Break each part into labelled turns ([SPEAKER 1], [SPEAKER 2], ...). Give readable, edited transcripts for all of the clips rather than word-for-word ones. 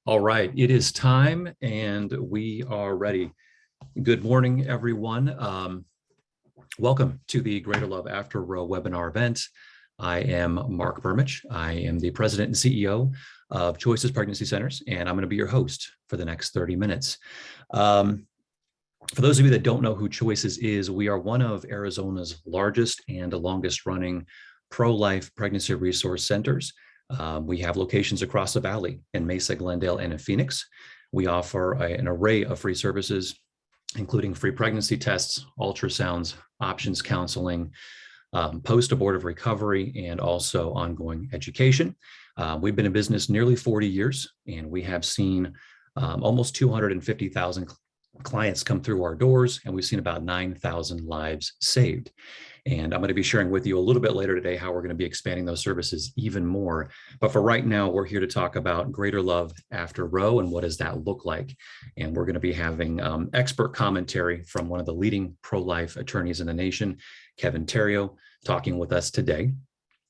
[SPEAKER 1] All right, it is time and we are ready. Good morning, everyone. Welcome to the Greater Love After Row webinar event. I am Mark Burmich. I am the president and CEO of Choices Pregnancy Centers, and I'm going to be your host for the next 30 minutes. For those of you that don't know who Choices is, we are one of Arizona's largest and longest running pro-life pregnancy resource centers. We have locations across the valley in Mesa, Glendale, and in Phoenix. We offer an array of free services, including free pregnancy tests, ultrasounds, options counseling, post-abortive recovery, and also ongoing education. We've been in business nearly 40 years, and we have seen almost 250,000 clients come through our doors, and we've seen about 9,000 lives saved. And I'm going to be sharing with you a little bit later today how we're going to be expanding those services even more. But for right now, we're here to talk about Greater Love After Row and what does that look like. And we're going to be having expert commentary from one of the leading pro-life attorneys in the nation, Kevin Theriot, talking with us today.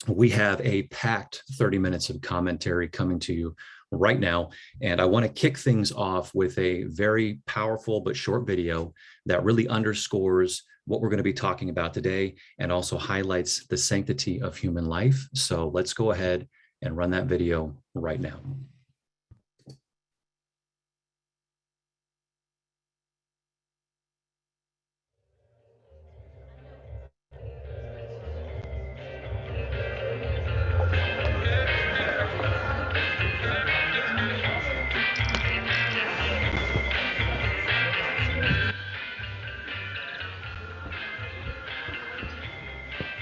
[SPEAKER 1] We have a packed 30 minutes of commentary coming to you right now. And I want to kick things off with a very powerful but short video that really underscores what we're going to be talking about today and also highlights the sanctity of human life. So let's go ahead and run that video right now.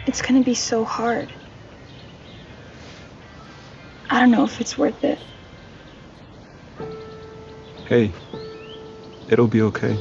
[SPEAKER 2] It's gonna be so hard. I don't know if it's worth it.
[SPEAKER 3] Hey, it'll be okay.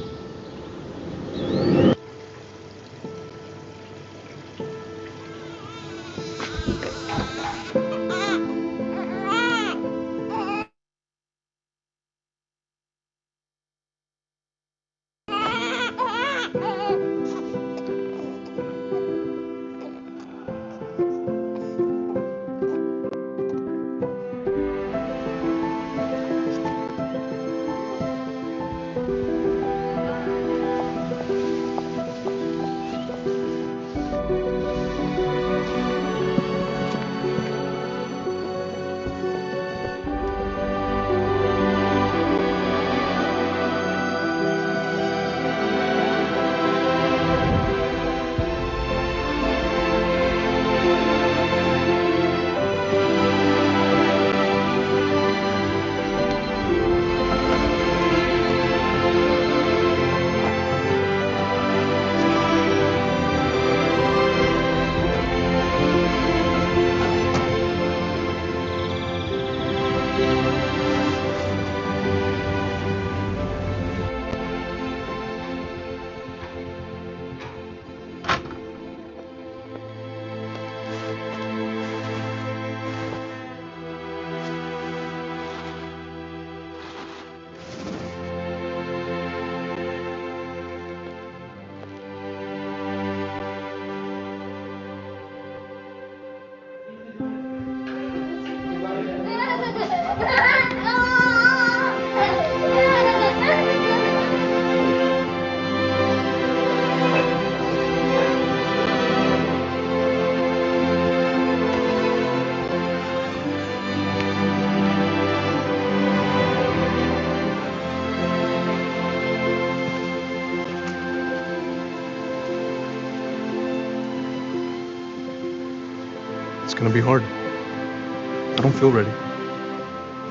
[SPEAKER 3] It's gonna be hard. I don't feel ready.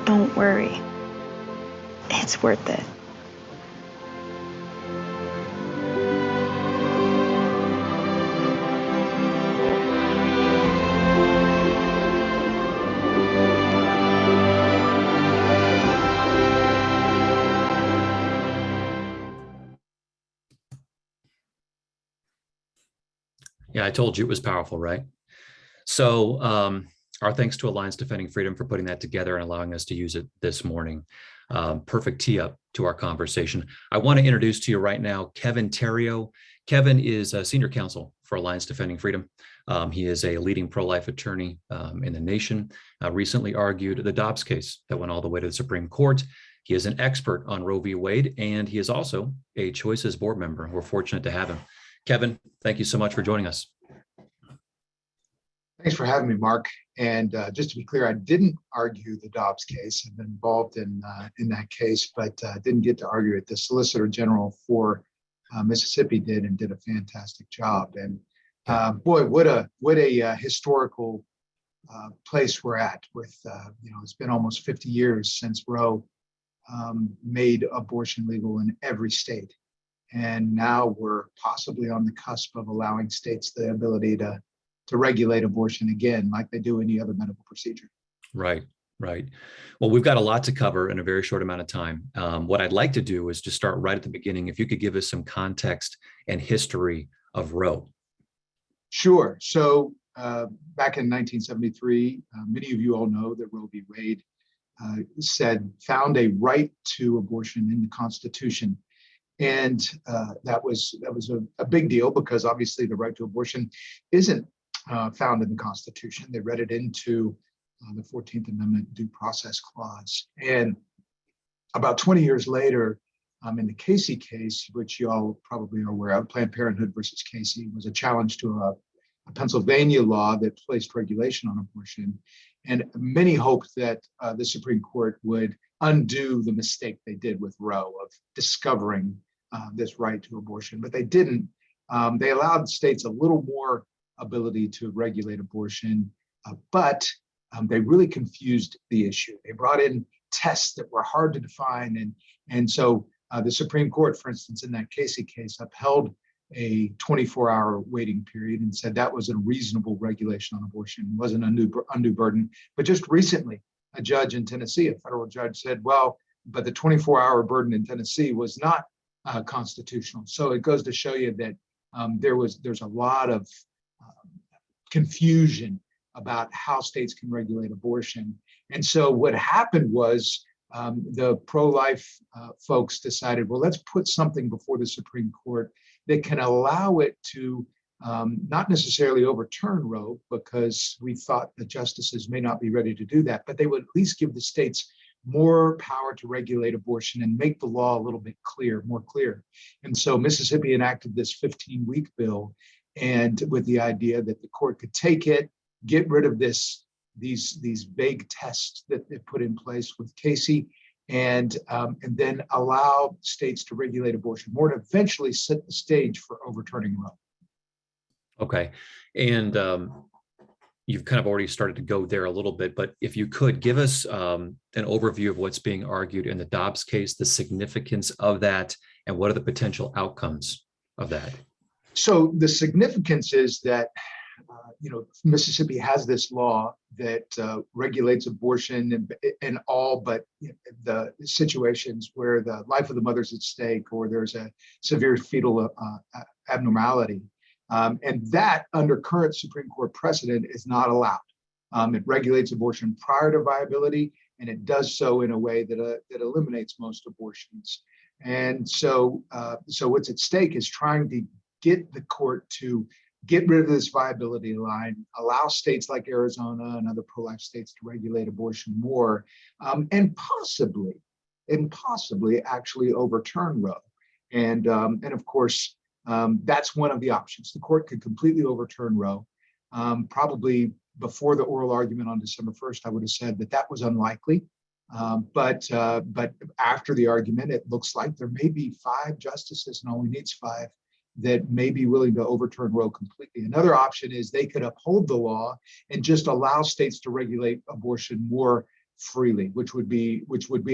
[SPEAKER 2] Don't worry. It's worth it.
[SPEAKER 1] Yeah, I told you it was powerful, right? So our thanks to Alliance Defending Freedom for putting that together and allowing us to use it this morning. Perfect tee up to our conversation. I want to introduce to you right now Kevin Theriot. Kevin is a senior counsel for Alliance Defending Freedom. He is a leading pro-life attorney in the nation, recently argued the Dobbs case that went all the way to the Supreme Court. He is an expert on Roe v. Wade, and he is also a Choices board member. We're fortunate to have him. Kevin, thank you so much for joining us.
[SPEAKER 4] Thanks for having me, Mark. And just to be clear, I didn't argue the Dobbs case. I've been involved in that case, but didn't get to argue it. The Solicitor General for Mississippi did, and did a fantastic job. And boy, what a historical place we're at. With it's been almost 50 years since Roe made abortion legal in every state, and now we're possibly on the cusp of allowing states the ability to regulate abortion again, like they do any other medical procedure.
[SPEAKER 1] Right. Well, we've got a lot to cover in a very short amount of time. What I'd like to do is just start right at the beginning. If you could give us some context and history of Roe.
[SPEAKER 4] Sure. So back in 1973, many of you all know that Roe v. Wade found a right to abortion in the Constitution. And that was a big deal, because obviously the right to abortion isn't found in the Constitution. They read it into the 14th Amendment due process clause. And about 20 years later, in the Casey case, which you all probably are aware of, Planned Parenthood versus Casey, was a challenge to a Pennsylvania law that placed regulation on abortion. And many hoped that the Supreme Court would undo the mistake they did with Roe of discovering this right to abortion, but they didn't. They allowed states a little more ability to regulate abortion, but they really confused the issue. They brought in tests that were hard to define, and so the Supreme Court, for instance, in that Casey case, upheld a 24-hour waiting period and said that was a reasonable regulation on abortion. It wasn't an undue burden. But just recently, a judge in Tennessee, a federal judge, said, well, but the 24-hour burden in Tennessee was not constitutional. So it goes to show you that there's a lot of confusion about how states can regulate abortion. And so what happened was the pro-life folks decided, well, let's put something before the Supreme Court that can allow it to not necessarily overturn Roe, because we thought the justices may not be ready to do that, but they would at least give the states more power to regulate abortion and make the law a little bit more clear. And so Mississippi enacted this 15-week bill, and with the idea that the court could take it, get rid of these vague tests that they put in place with Casey, and then allow states to regulate abortion more, to eventually set the stage for overturning Roe.
[SPEAKER 1] Okay, and you've kind of already started to go there a little bit, but if you could give us an overview of what's being argued in the Dobbs case, the significance of that, and what are the potential outcomes of that? So
[SPEAKER 4] the significance is that Mississippi has this law that regulates abortion in all but the situations where the life of the mother is at stake, or there's a severe fetal abnormality. And that, under current Supreme Court precedent, is not allowed. It regulates abortion prior to viability, and it does so in a way that eliminates most abortions. And so what's at stake is trying to get the court to get rid of this viability line, allow states like Arizona and other pro-life states to regulate abortion more, and possibly actually overturn Roe. And of course, that's one of the options. The court could completely overturn Roe. Probably before the oral argument on December 1st, I would have said that was unlikely. But after the argument, it looks like there may be 5 justices, and only needs 5, that may be willing to overturn Roe completely. Another option is they could uphold the law and just allow states to regulate abortion more freely, which would be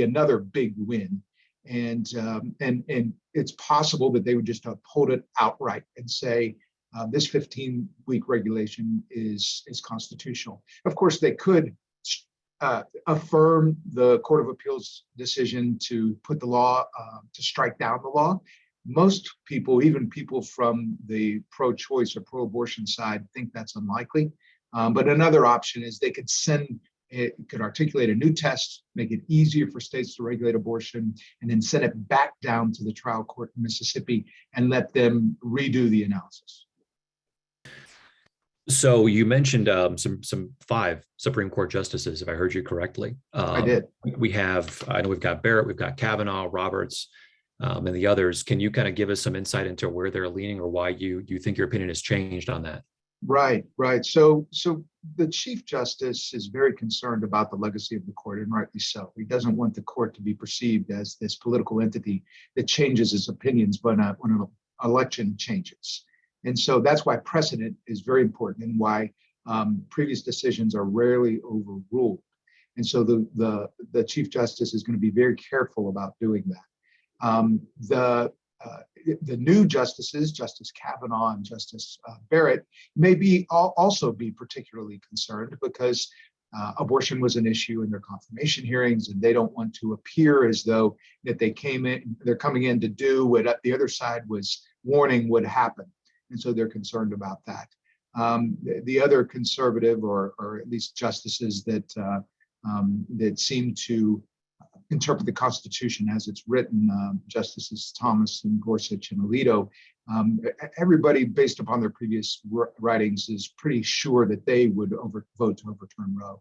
[SPEAKER 4] another big win. And it's possible that they would just uphold it outright and say this 15-week regulation is constitutional. Of course, they could affirm the Court of Appeals decision to put the law, to strike down the law. Most people, even people from the pro-choice or pro-abortion side, think that's unlikely. But another option is they could articulate a new test, make it easier for states to regulate abortion, and then send it back down to the trial court in Mississippi and let them redo the analysis.
[SPEAKER 1] So you mentioned some five Supreme Court justices, if I heard you correctly.
[SPEAKER 4] I did.
[SPEAKER 1] I know we've got Barrett, we've got Kavanaugh, Roberts, and the others. Can you kind of give us some insight into where they're leaning or why you think your opinion has changed on that?
[SPEAKER 4] Right, right. So the Chief Justice is very concerned about the legacy of the court, and rightly so. He doesn't want the court to be perceived as this political entity that changes its opinions when an election changes. And so that's why precedent is very important, and why previous decisions are rarely overruled. And so the Chief Justice is going to be very careful about doing that. The new justices, Justice Kavanaugh and Justice Barrett, may also be particularly concerned because abortion was an issue in their confirmation hearings, and they don't want to appear as though that they're coming in to do what the other side was warning would happen, and so they're concerned about that. The other conservative, or at least justices that seem to interpret the Constitution as it's written, Justices Thomas and Gorsuch and Alito, everybody, based upon their previous writings, is pretty sure that they would vote to overturn Roe.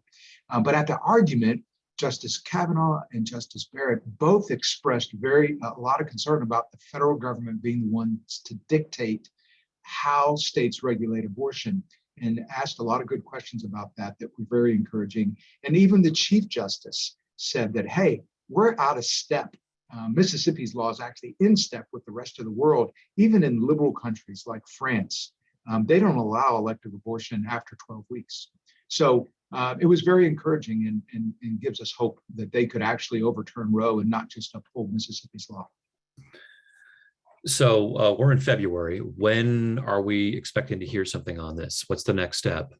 [SPEAKER 4] But at the argument, Justice Kavanaugh and Justice Barrett both expressed a lot of concern about the federal government being the ones to dictate how states regulate abortion, and asked a lot of good questions about that were very encouraging. And even the Chief Justice said that, hey, we're out of step. Mississippi's law is actually in step with the rest of the world, even in liberal countries like France. They don't allow elective abortion after 12 weeks. So it was very encouraging, and gives us hope that they could actually overturn Roe and not just uphold Mississippi's law.
[SPEAKER 1] So we're in February. When are we expecting to hear something on this? What's the next step?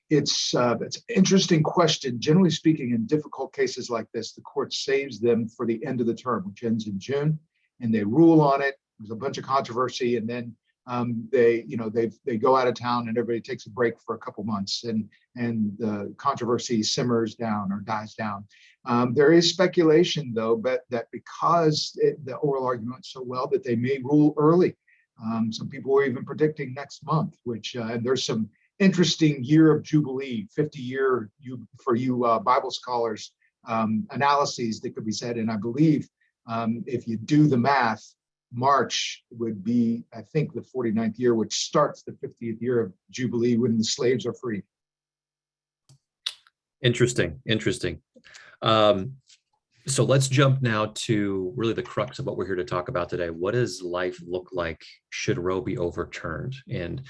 [SPEAKER 4] It's an interesting question. Generally speaking, in difficult cases like this, the court saves them for the end of the term, which ends in June, and they rule on it. There's a bunch of controversy, and then they go out of town, and everybody takes a break for a couple months, and the controversy simmers down or dies down. There is speculation, though, but that because the oral argument went so well, that they may rule early. Some people are even predicting next month, which and there's some interesting year of Jubilee, 50-year for you Bible scholars, analyses that could be said. And I believe if you do the math, March would be, I think, the 49th year, which starts the 50th year of Jubilee when the slaves are free.
[SPEAKER 1] Interesting. So let's jump now to really the crux of what we're here to talk about today. What does life look like should Roe be overturned? And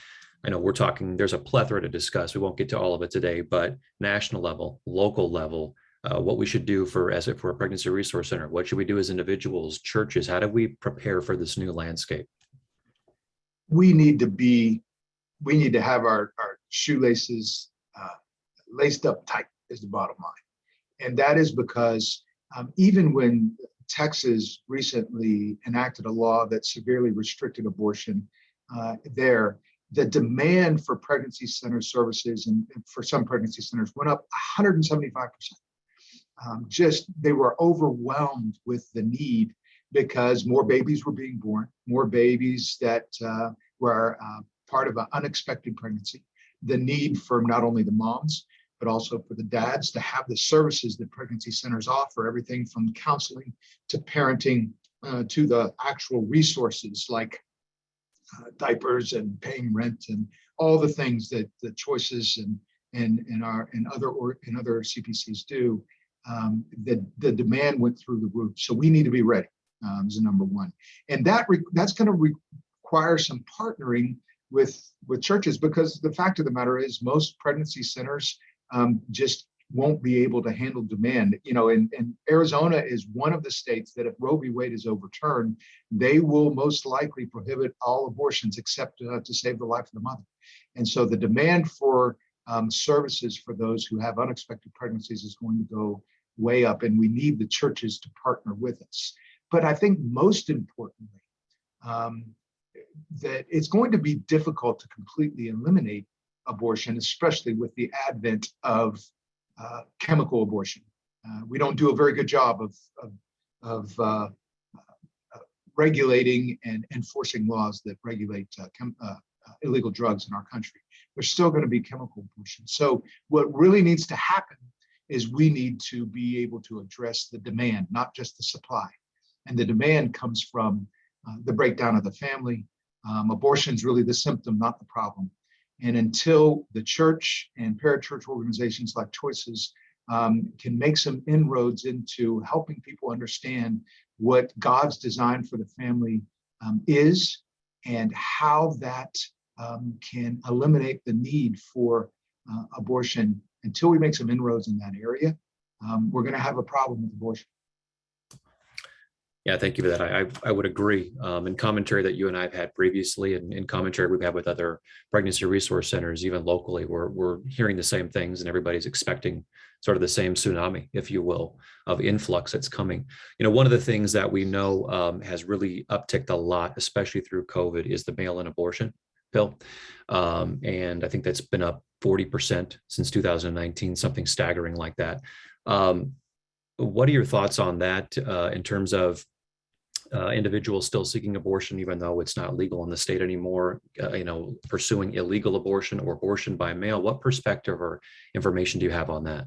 [SPEAKER 1] I know there's a plethora to discuss. We won't get to all of it today, but national level, local level, what we should do for a pregnancy resource center. What should we do as individuals, churches? How do we prepare for this new landscape?
[SPEAKER 4] We need to have our shoelaces laced up tight, is the bottom line. And that is because even when Texas recently enacted a law that severely restricted abortion the demand for pregnancy center services and for some pregnancy centers went up 175%. They were overwhelmed with the need because more babies were being born, more babies that were part of an unexpected pregnancy. The need for not only the moms, but also for the dads to have the services that pregnancy centers offer, everything from counseling to parenting to the actual resources like diapers and paying rent and all the things that the choices and other CPCs do. The demand went through the roof, so we need to be ready. Is number one, and that's going to require some partnering with churches, because the fact of the matter is most pregnancy centers just won't be able to handle demand. And Arizona is one of the states that if Roe v. Wade is overturned, they will most likely prohibit all abortions except to save the life of the mother. And so the demand for services for those who have unexpected pregnancies is going to go way up, and we need the churches to partner with us. But I think most importantly, that it's going to be difficult to completely eliminate abortion, especially with the advent of chemical abortion. We don't do a very good job of regulating and enforcing laws that regulate illegal drugs in our country. There's still going to be chemical abortion. So what really needs to happen is we need to be able to address the demand, not just the supply. And the demand comes from the breakdown of the family. Abortion is really the symptom, not the problem. And until the church and parachurch organizations like Choices can make some inroads into helping people understand what God's design for the family is and how that can eliminate the need for abortion, until we make some inroads in that area, we're going to have a problem with abortion.
[SPEAKER 1] Yeah, thank you for that. I would agree. In commentary that you and I have had previously, and in commentary we've had with other pregnancy resource centers, even locally, we're hearing the same things, and everybody's expecting sort of the same tsunami, if you will, of influx that's coming. One of the things that we know has really upticked a lot, especially through COVID, is the mail-in abortion pill. And I think that's been up 40% since 2019, something staggering like that. What are your thoughts on that in terms of individuals still seeking abortion, even though it's not legal in the state anymore, pursuing illegal abortion or abortion by mail? What perspective or information do you have on that?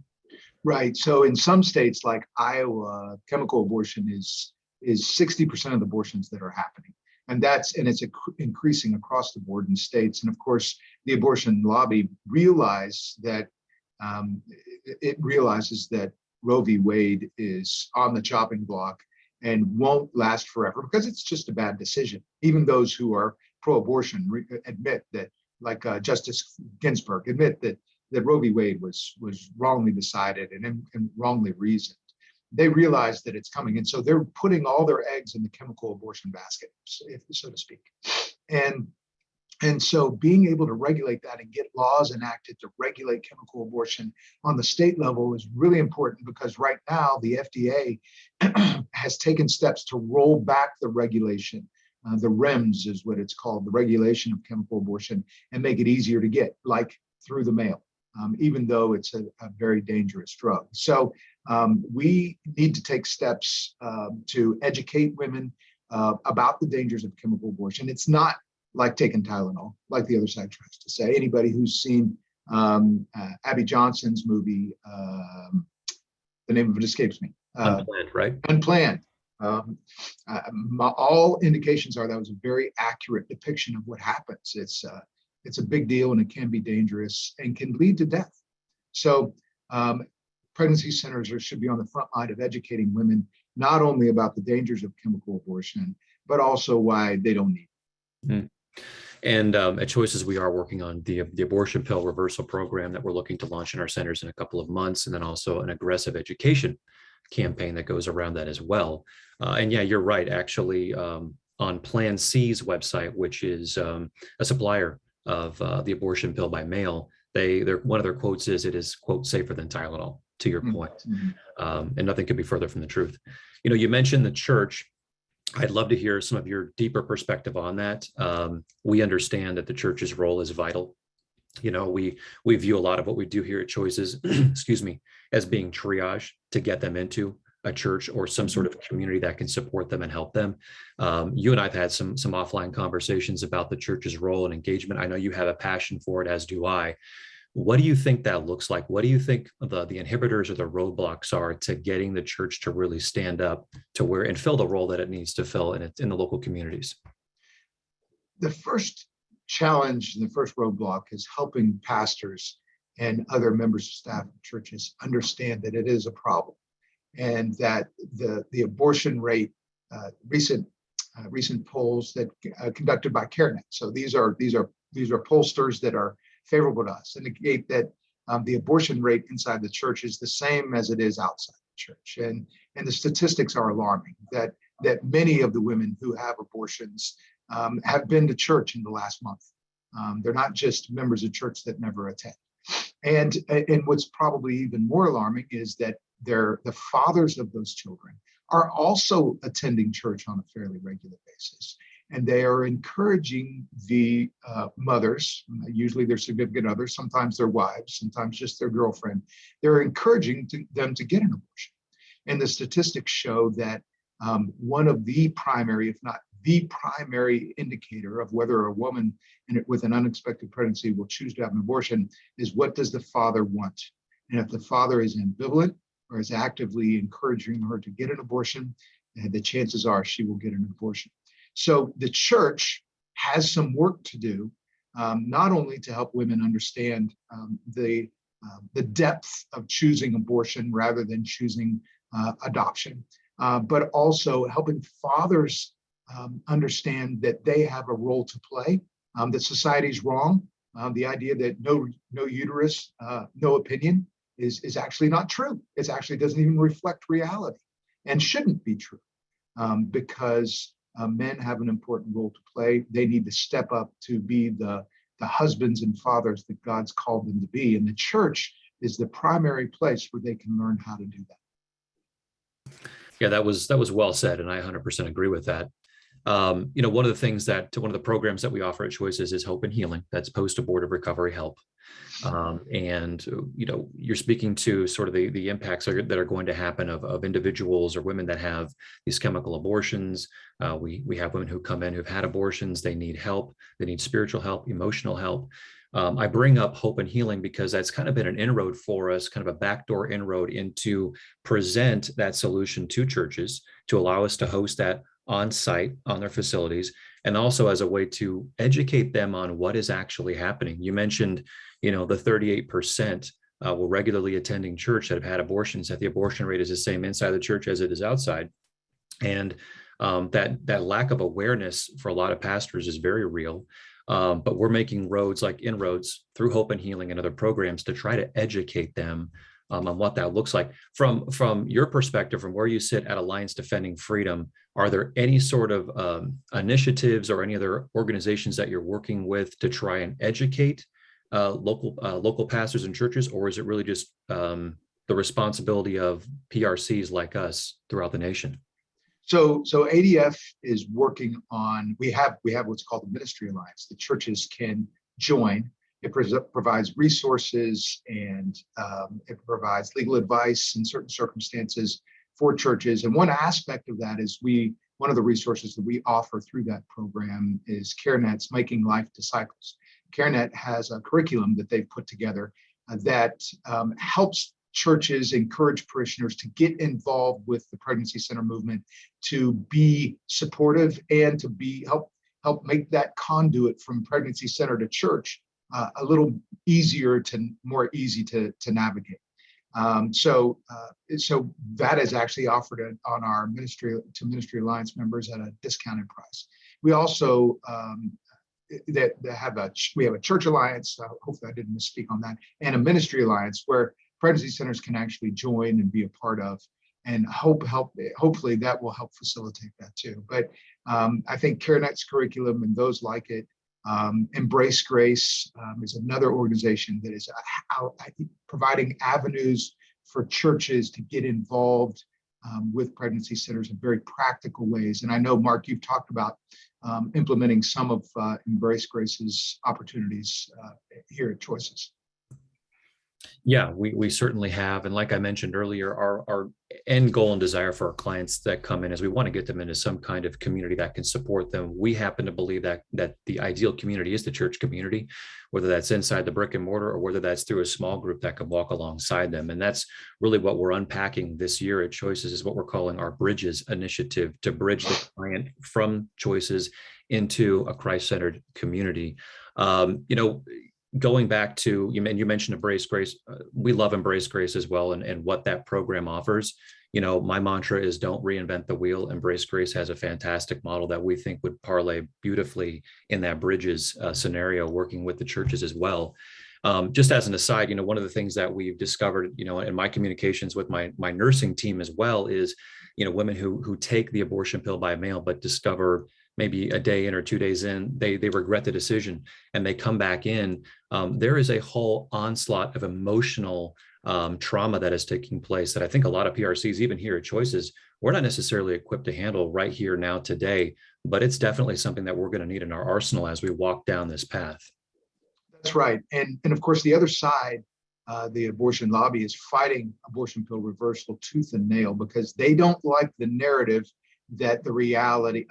[SPEAKER 4] Right. So in some states like Iowa, chemical abortion is 60% of the abortions that are happening. And it's increasing across the board in states. And of course, the abortion lobby realizes that Roe v. Wade is on the chopping block and won't last forever because it's just a bad decision. Even those who are pro-abortion admit that, like Justice Ginsburg, admit that Roe v. Wade was wrongly decided and wrongly reasoned. They realize that it's coming, and so they're putting all their eggs in the chemical abortion basket, so to speak. And so being able to regulate that and get laws enacted to regulate chemical abortion on the state level is really important, because right now the FDA has taken steps to roll back the regulation. The REMS is what it's called, the regulation of chemical abortion, and make it easier to get, like through the mail, even though it's a very dangerous drug. So we need to take steps to educate women about the dangers of chemical abortion. It's not like taking Tylenol, like the other side tries to say. Anybody who's seen Abby Johnson's movie, the name of it escapes me.
[SPEAKER 1] Unplanned, right?
[SPEAKER 4] Unplanned. All indications are that was a very accurate depiction of what happens. It's a big deal, and it can be dangerous and can lead to death. So pregnancy centers should be on the front line of educating women, not only about the dangers of chemical abortion, but also why they don't need it.
[SPEAKER 1] Mm. And at Choices, we are working on the abortion pill reversal program that we're looking to launch in our centers in a couple of months, and then also an aggressive education campaign that goes around that as well. And yeah, you're right. Actually, on Plan C's website, which is a supplier of the abortion pill by mail, one of their quotes is, "It is, quote, safer than Tylenol," to your point.
[SPEAKER 4] Mm-hmm.
[SPEAKER 1] And nothing could be further from the truth. You mentioned the church. I'd love to hear some of your deeper perspective on that. We understand that the church's role is vital. We view a lot of what we do here at Choices, excuse me, as being triage to get them into a church or some sort of community that can support them and help them. You and I've had some offline conversations about the church's role and engagement. I know you have a passion for it, as do I. What do you think that looks like? What do you think the inhibitors or the roadblocks are to getting the church to really stand up to where and fill the role that it needs to fill in the local communities?
[SPEAKER 4] The first challenge and the first roadblock is helping pastors and other members of staff of churches understand that it is a problem, and that the abortion rate, recent polls that conducted by CareNet. So these are pollsters that are favorable to us, indicate that the abortion rate inside the church is the same as it is outside the church, and the statistics are alarming. That many of the women who have abortions have been to church in the last month. They're not just members of church that never attend. And what's probably even more alarming is that the fathers of those children are also attending church on a fairly regular basis. And they are encouraging the mothers, usually their significant others, sometimes their wives, sometimes just their girlfriend. They're encouraging them to get an abortion. And the statistics show that one of the primary, if not the primary indicator of whether a woman with an unexpected pregnancy will choose to have an abortion is, what does the father want? And if the father is ambivalent or is actively encouraging her to get an abortion, the chances are she will get an abortion. So the church has some work to do, not only to help women understand the depth of choosing abortion rather than choosing adoption, but also helping fathers understand that they have a role to play, that society's wrong. The idea that no uterus, no opinion is actually not true. It actually doesn't even reflect reality and shouldn't be true, because men have an important role to play. They need to step up to be the husbands and fathers that God's called them to be. And the church is the primary place where they can learn how to do that.
[SPEAKER 1] Yeah, that was well said, and I 100% agree with that. One of the programs that we offer at Choices is Hope and Healing. That's post-abortive recovery help. And you're speaking to sort of the impacts that are going to happen of individuals or women that have these chemical abortions. We have women who come in who've had abortions. They need help. They need spiritual help, emotional help. I bring up Hope and Healing because that's kind of been an inroad for us, kind of a backdoor inroad into present that solution to churches to allow us to host that on site on their facilities, and also as a way to educate them on what is actually happening. You mentioned, the 38% were regularly attending church that have had abortions, that the abortion rate is the same inside the church as it is outside. And that lack of awareness for a lot of pastors is very real. But we're making inroads through Hope and Healing and other programs to try to educate them on what that looks like. From your perspective, from where you sit at Alliance Defending Freedom, are there any sort of initiatives or any other organizations that you're working with to try and educate local pastors and churches, or is it really just the responsibility of PRCs like us throughout the nation?
[SPEAKER 4] So ADF is working on, we have what's called the Ministry Alliance. The churches can join. It provides resources, and it provides legal advice in certain circumstances for churches. And one aspect of that is one of the resources that we offer through that program is CareNet's Making Life Disciples. CareNet has a curriculum that they've put together that helps churches encourage parishioners to get involved with the pregnancy center movement, to be supportive, and to help make that conduit from pregnancy center to church a little more easy to navigate. So that is actually offered on our Ministry Alliance members at a discounted price. We also we have a church alliance. Hopefully I didn't misspeak on that, and a ministry alliance where pregnancy centers can actually join and be a part of, and hopefully that will help facilitate that too. But I think CareNet's curriculum and those like it, Embrace Grace is another organization that is providing avenues for churches to get involved with pregnancy centers in very practical ways. And I know, Mark, you've talked about implementing some of Embrace Grace's opportunities here at Choices.
[SPEAKER 1] Yeah, we certainly have. And like I mentioned earlier, our end goal and desire for our clients that come in is we want to get them into some kind of community that can support them. We happen to believe that the ideal community is the church community, whether that's inside the brick and mortar or whether that's through a small group that can walk alongside them. And that's really what we're unpacking this year at Choices, is what we're calling our Bridges initiative, to bridge the client from Choices into a Christ-centered community. Going back to, you mentioned Embrace Grace. We love Embrace Grace as well, and what that program offers. My mantra is don't reinvent the wheel. Embrace Grace has a fantastic model that we think would parlay beautifully in that Bridges scenario, working with the churches as well. Just as an aside, one of the things that we've discovered, in my communications with my nursing team as well is, women who take the abortion pill by mail, but discover maybe a day in or 2 days in, they regret the decision and they come back in. There is a whole onslaught of emotional trauma that is taking place that I think a lot of PRCs, even here at Choices, we're not necessarily equipped to handle right here now today, but it's definitely something that we're going to need in our arsenal as we walk down this path.
[SPEAKER 4] That's right. And of course, the other side, the abortion lobby, is fighting abortion pill reversal tooth and nail because they don't like the narrative that the reality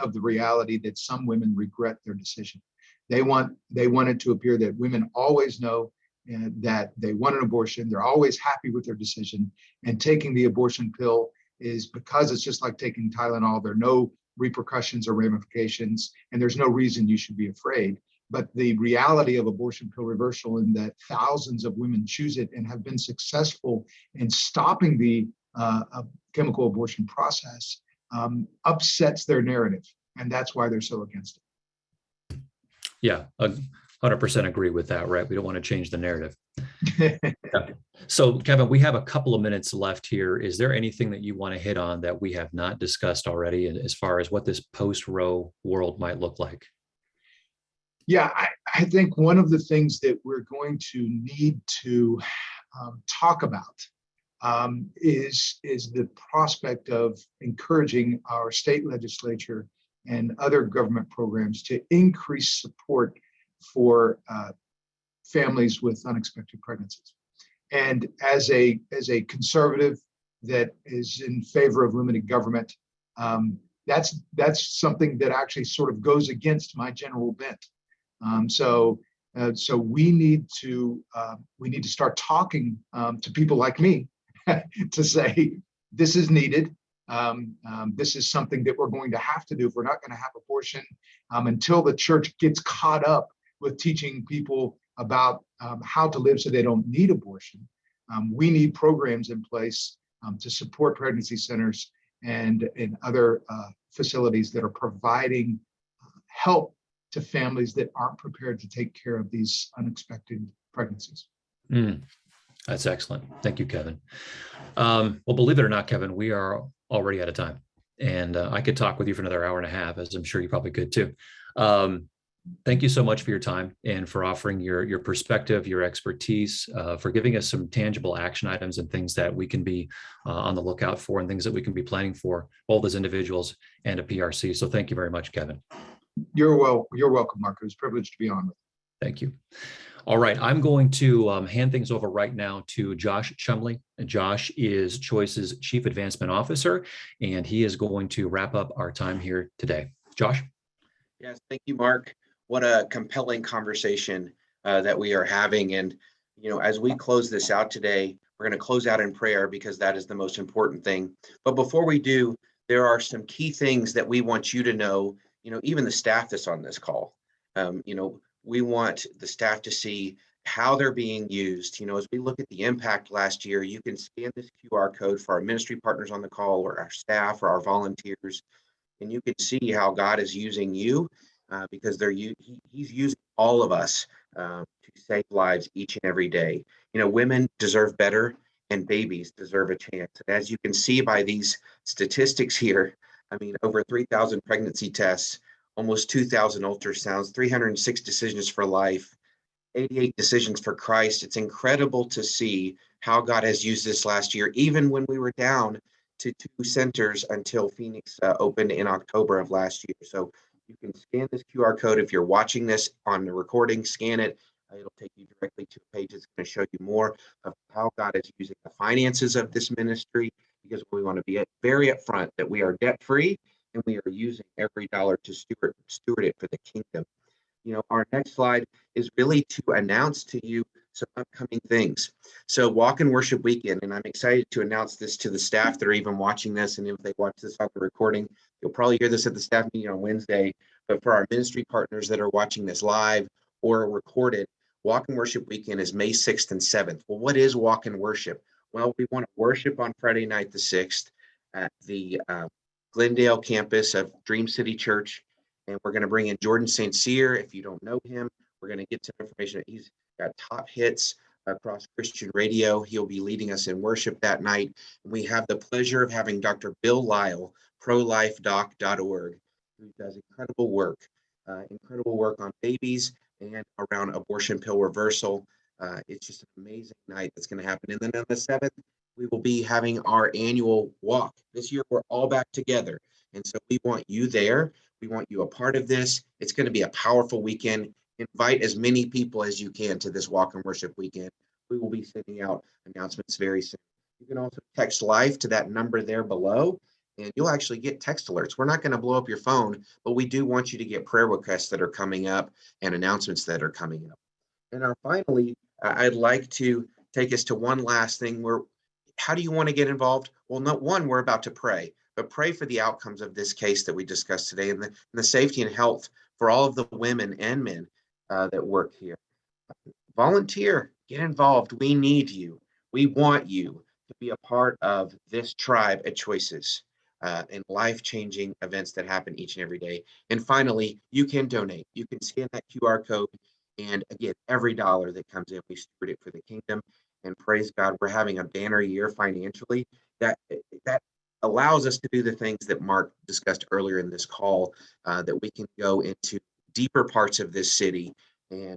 [SPEAKER 4] that some women regret their decision. They want it to appear that women always know that they want an abortion. They're always happy with their decision, and taking the abortion pill is because it's just like taking Tylenol. There are no repercussions or ramifications, and there's no reason you should be afraid. But the reality of abortion pill reversal, in that thousands of women choose it and have been successful in stopping the chemical abortion process, upsets their narrative, and that's why they're so against it.
[SPEAKER 1] Yeah, 100% agree with that, right? We don't want to change the narrative.
[SPEAKER 4] Yeah.
[SPEAKER 1] So, Kevin, we have a couple of minutes left here. Is there anything that you want to hit on that we have not discussed already as far as what this post-Roe world might look like?
[SPEAKER 4] Yeah, I think one of the things that we're going to need to talk about is the prospect of encouraging our state legislature and other government programs to increase support for families with unexpected pregnancies. And as a conservative that is in favor of limited government, that's something that actually sort of goes against my general bent. So we need to start talking to people like me to say this is needed. This is something that we're going to have to do if we're not going to have abortion until the church gets caught up with teaching people about how to live so they don't need abortion. We need programs in place to support pregnancy centers and other facilities that are providing help to families that aren't prepared to take care of these unexpected pregnancies.
[SPEAKER 1] That's excellent. Thank you, Kevin. Well, believe it or not, Kevin, we are already out of time, and I could talk with you for another hour and a half, as I'm sure you probably could too. Thank you so much for your time and for offering your perspective, your expertise, for giving us some tangible action items and things that we can be on the lookout for and things that we can be planning for, both as individuals and a PRC. So thank you very much, Kevin.
[SPEAKER 4] You're welcome, Mark. It was a privilege to be on with you.
[SPEAKER 1] Thank you. All right, I'm going to hand things over right now to Josh Chumley. Josh is Choice's Chief Advancement Officer, and he is going to wrap up our time here today. Josh?
[SPEAKER 5] Yes, thank you, Mark. What a compelling conversation that we are having. And, as we close this out today, we're going to close out in prayer because that is the most important thing. But before we do, there are some key things that we want you to know, even the staff that's on this call. We want the staff to see how they're being used. As we look at the impact last year, you can scan this QR code for our ministry partners on the call or our staff or our volunteers, and you can see how God is using you because he's using all of us to save lives each and every day. Women deserve better and babies deserve a chance. And as you can see by these statistics here, over 3,000 pregnancy tests, almost 2,000 ultrasounds, 306 decisions for life, 88 decisions for Christ. It's incredible to see how God has used this last year, even when we were down to 2 centers until Phoenix opened in October of last year. So you can scan this QR code. If you're watching this on the recording, scan it. It'll take you directly to a page that's going to show you more of how God is using the finances of this ministry, because we want to be very upfront that we are debt-free and we are using every dollar to steward it for the kingdom. Our next slide is really to announce to you some upcoming things. So Walk and Worship Weekend, and I'm excited to announce this to the staff that are even watching this, and if they watch this on the recording, you'll probably hear this at the staff meeting on Wednesday, but for our ministry partners that are watching this live or recorded, Walk and Worship Weekend is May 6th and 7th. Well, what is Walk and Worship? Well, we want to worship on Friday night the 6th at the Glendale campus of Dream City Church, and we're going to bring in Jordan St. Cyr. If you don't know him, we're going to get some information. He's got top hits across Christian radio. He'll be leading us in worship that night. We have the pleasure of having Dr. Bill Lyle, prolifedoc.org, who does incredible work on babies and around abortion pill reversal. It's just an amazing night that's going to happen. And then on the 7th, we will be having our annual walk. This year, we're all back together. And so we want you there. We want you a part of this. It's going to be a powerful weekend. Invite as many people as you can to this Walk and Worship Weekend. We will be sending out announcements very soon. You can also text live to that number there below, and you'll actually get text alerts. We're not going to blow up your phone, but we do want you to get prayer requests that are coming up and announcements that are coming up. And finally, I'd like to take us to one last thing where, how do you want to get involved? Well, no, one, we're about to pray, but pray for the outcomes of this case that we discussed today and the safety and health for all of the women and men that work here. Volunteer, get involved. We need you. We want you to be a part of this tribe at Choices and life-changing events that happen each and every day. And finally, you can donate. You can scan that QR code. And again, every dollar that comes in, we steward it for the kingdom. And praise God, we're having a banner year financially that allows us to do the things that Mark discussed earlier in this call, that we can go into deeper parts of this city. And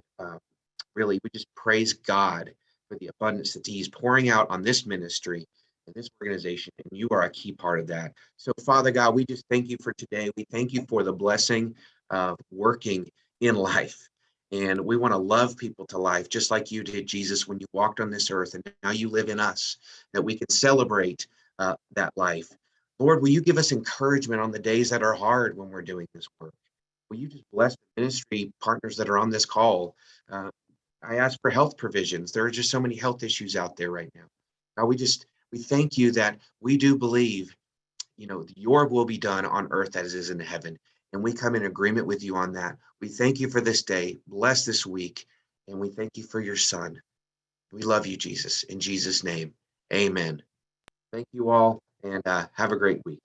[SPEAKER 5] really, we just praise God for the abundance that he's pouring out on this ministry and this organization, and you are a key part of that. So, Father God, we just thank you for today. We thank you for the blessing of working in life. And we want to love people to life, just like you did, Jesus, when you walked on this earth, and now you live in us, that we can celebrate that life. Lord, will you give us encouragement on the days that are hard when we're doing this work? Will you just bless the ministry partners that are on this call? I ask for health provisions. There are just so many health issues out there right now. God, we thank you that we do believe, your will be done on earth as it is in heaven. And we come in agreement with you on that. We thank you for this day. Bless this week. And we thank you for your son. We love you, Jesus. In Jesus' name, amen. Thank you all, and have a great week.